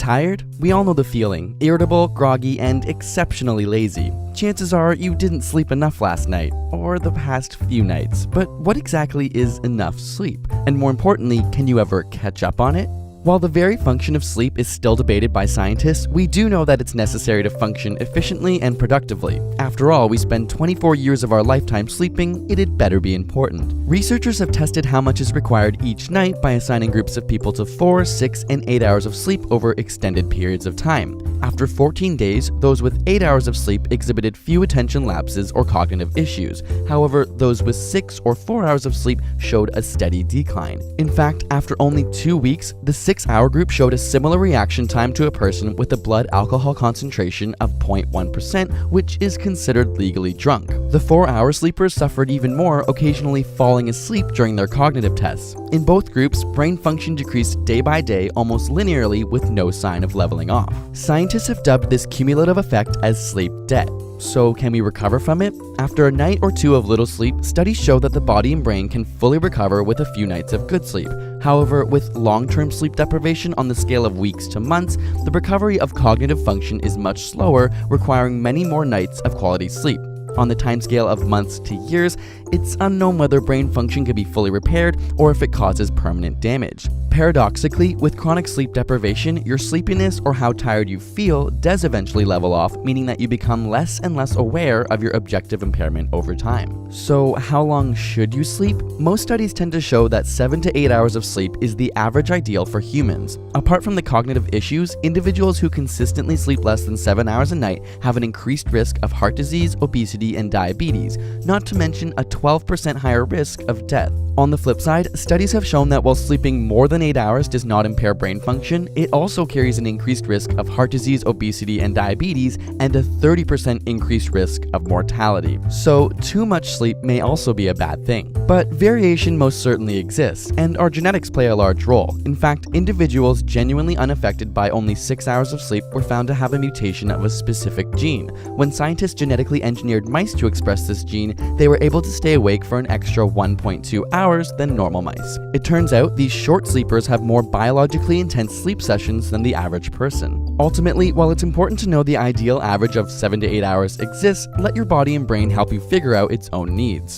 Tired? We all know the feeling. Irritable, groggy, and exceptionally lazy. Chances are you didn't sleep enough last night, or the past few nights. But what exactly is enough sleep? And more importantly, can you ever catch up on it? While the very function of sleep is still debated by scientists, we do know that it's necessary to function efficiently and productively. After all, we spend 24 years of our lifetime sleeping, it'd better be important. Researchers have tested how much is required each night by assigning groups of people to 4, 6, and 8 hours of sleep over extended periods of time. After 14 days, those with 8 hours of sleep exhibited few attention lapses or cognitive issues. However, those with 6 or 4 hours of sleep showed a steady decline. In fact, after only 2 weeks, the 6-hour group showed a similar reaction time to a person with a blood alcohol concentration of 0.1%, which is considered legally drunk. The 4-hour sleepers suffered even more, occasionally falling asleep during their cognitive tests. In both groups, brain function decreased day by day almost linearly with no sign of leveling off. Scientists have dubbed this cumulative effect as sleep debt. So can we recover from it? After a night or two of little sleep, studies show that the body and brain can fully recover with a few nights of good sleep. However, with long-term sleep deprivation on the scale of weeks to months, the recovery of cognitive function is much slower, requiring many more nights of quality sleep. On the timescale of months to years, it's unknown whether brain function can be fully repaired or if it causes permanent damage. Paradoxically, with chronic sleep deprivation, your sleepiness or how tired you feel does eventually level off, meaning that you become less and less aware of your objective impairment over time. So how long should you sleep? Most studies tend to show that 7 to 8 hours of sleep is the average ideal for humans. Apart from the cognitive issues, individuals who consistently sleep less than 7 hours a night have an increased risk of heart disease, obesity, and diabetes, not to mention a 12% higher risk of death. On the flip side, studies have shown that while sleeping more than 8 hours does not impair brain function, it also carries an increased risk of heart disease, obesity, and diabetes, and a 30% increased risk of mortality. So too much sleep may also be a bad thing. But variation most certainly exists, and our genetics play a large role. In fact, individuals genuinely unaffected by only 6 hours of sleep were found to have a mutation of a specific gene. When scientists genetically engineered mice to express this gene, they were able to stay awake for an extra 1.2 hours than normal mice. It turns out these short sleepers have more biologically intense sleep sessions than the average person. Ultimately, while it's important to know the ideal average of 7 to 8 hours exists, let your body and brain help you figure out its own needs.